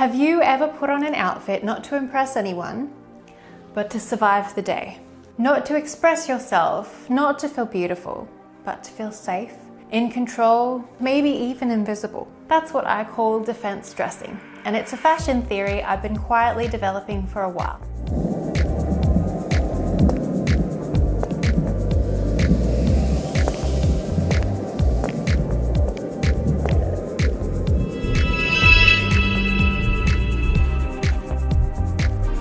Have you ever put on an outfit not to impress anyone, but to survive the day? Not to express yourself, not to feel beautiful, but to feel safe, in control, maybe even invisible. That's what I call defense dressing, and it's a fashion theory I've been quietly developing for a while.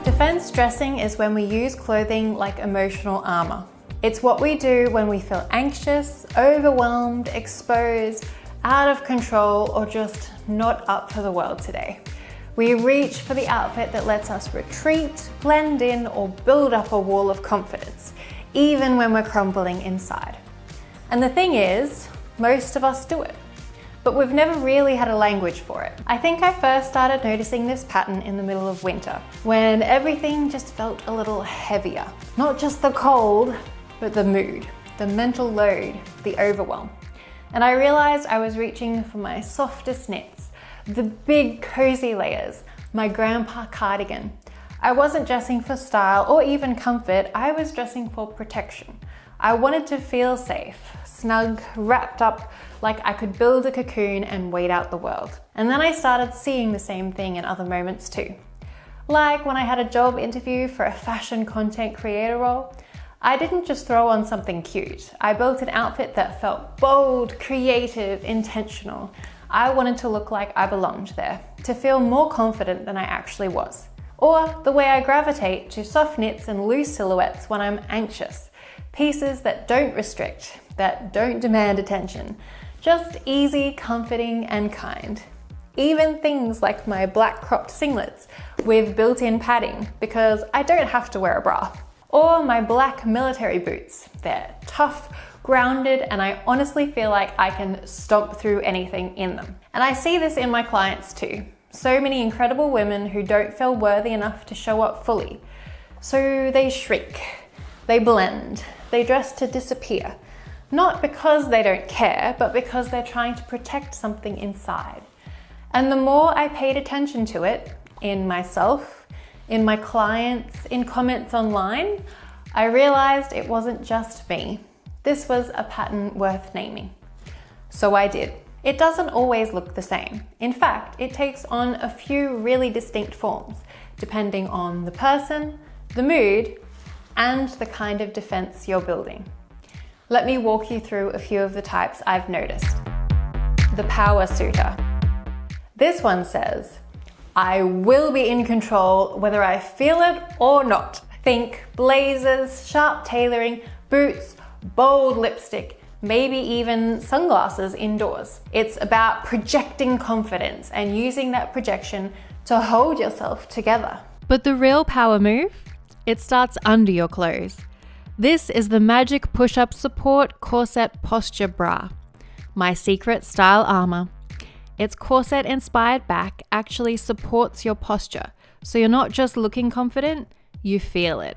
Defense dressing is when we use clothing like emotional armor. It's what we do when we feel anxious, overwhelmed, exposed, out of control, or just not up for the world today. We reach for the outfit that lets us retreat, blend in, or build up a wall of confidence, even when we're crumbling inside. And the thing is, most of us do it, but we've never really had a language for it. I think I first started noticing this pattern in the middle of winter, when everything just felt a little heavier. Not just the cold, but the mood, the mental load, the overwhelm. And I realized I was reaching for my softest knits, the big cozy layers, my grandpa cardigan. I wasn't dressing for style or even comfort, I was dressing for protection. I wanted to feel safe, snug, wrapped up, like I could build a cocoon and wait out the world. And then I started seeing the same thing in other moments too. Like when I had a job interview for a fashion content creator role, I didn't just throw on something cute. I built an outfit that felt bold, creative, intentional. I wanted to look like I belonged there, to feel more confident than I actually was. Or the way I gravitate to soft knits and loose silhouettes when I'm anxious. Pieces that don't restrict, that don't demand attention. Just easy, comforting, and kind. Even things like my black cropped singlets with built-in padding because I don't have to wear a bra. Or my black military boots. They're tough, grounded, and I honestly feel like I can stomp through anything in them. And I see this in my clients too. So many incredible women who don't feel worthy enough to show up fully. So they shrink, they blend, they dress to disappear. Not because they don't care, but because they're trying to protect something inside. And the more I paid attention to it, in myself, in my clients, in comments online, I realized it wasn't just me. This was a pattern worth naming. So I did. It doesn't always look the same. In fact, it takes on a few really distinct forms, depending on the person, the mood, and the kind of defense you're building. Let me walk you through a few of the types I've noticed. The Power Suitor. This one says, I will be in control whether I feel it or not. Think blazers, sharp tailoring, boots, bold lipstick, maybe even sunglasses indoors. It's about projecting confidence and using that projection to hold yourself together. But the real power move? It starts under your clothes. This is the Magic Push-Up Support Corset Posture Bra, my secret style armor. Its corset-inspired back actually supports your posture, so you're not just looking confident, you feel it.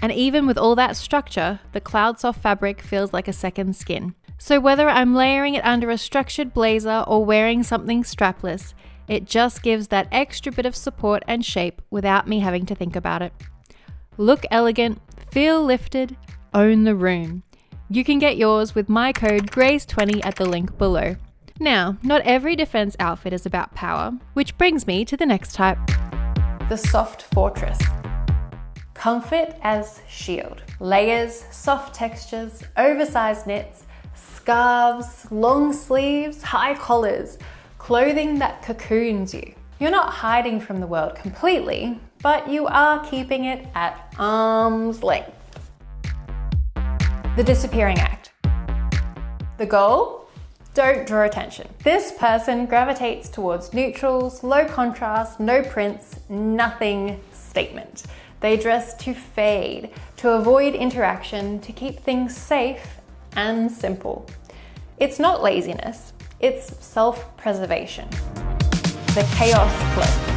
And even with all that structure, the Cloud Soft fabric feels like a second skin. So whether I'm layering it under a structured blazer or wearing something strapless, it just gives that extra bit of support and shape without me having to think about it. Look elegant, feel lifted, own the room. You can get yours with my code GRACE20 at the link below. Now, not every defense outfit is about power, which brings me to the next type. The Soft Fortress. Comfort as shield. Layers, soft textures, oversized knits, scarves, long sleeves, high collars, clothing that cocoons you. You're not hiding from the world completely, but you are keeping it at arm's length. The Disappearing Act. The goal? Don't draw attention. This person gravitates towards neutrals, low contrast, no prints, nothing statement. They dress to fade, to avoid interaction, to keep things safe and simple. It's not laziness, it's self-preservation. The Chaos Cloak.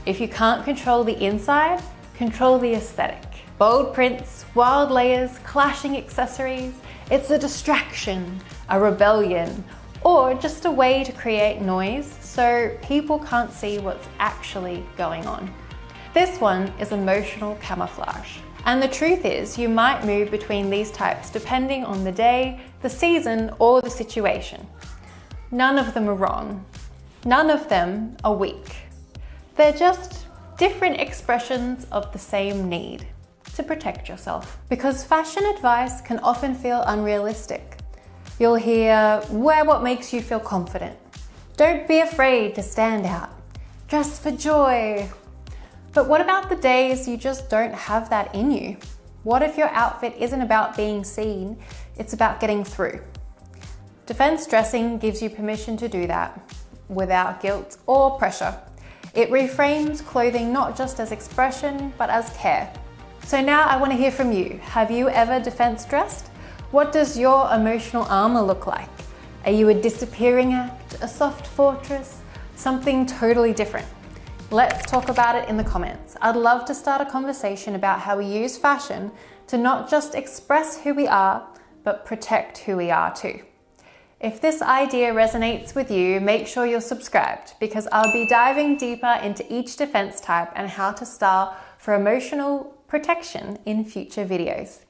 If you can't control the inside, control the aesthetic. Bold prints, wild layers, clashing accessories. It's a distraction, a rebellion, or just a way to create noise so people can't see what's actually going on. This one is emotional camouflage. And the truth is, you might move between these types depending on the day, the season, or the situation. None of them are wrong. None of them are weak. They're just different expressions of the same need to protect yourself. Because fashion advice can often feel unrealistic. You'll hear, wear what makes you feel confident. Don't be afraid to stand out. Dress for joy. But what about the days you just don't have that in you? What if your outfit isn't about being seen, it's about getting through? Defense dressing gives you permission to do that without guilt or pressure. It reframes clothing not just as expression, but as care. So now I want to hear from you. Have you ever defense dressed? What does your emotional armor look like? Are you a disappearing act, a soft fortress, something totally different? Let's talk about it in the comments. I'd love to start a conversation about how we use fashion to not just express who we are, but protect who we are too. If this idea resonates with you, make sure you're subscribed because I'll be diving deeper into each defense type and how to style for emotional protection in future videos.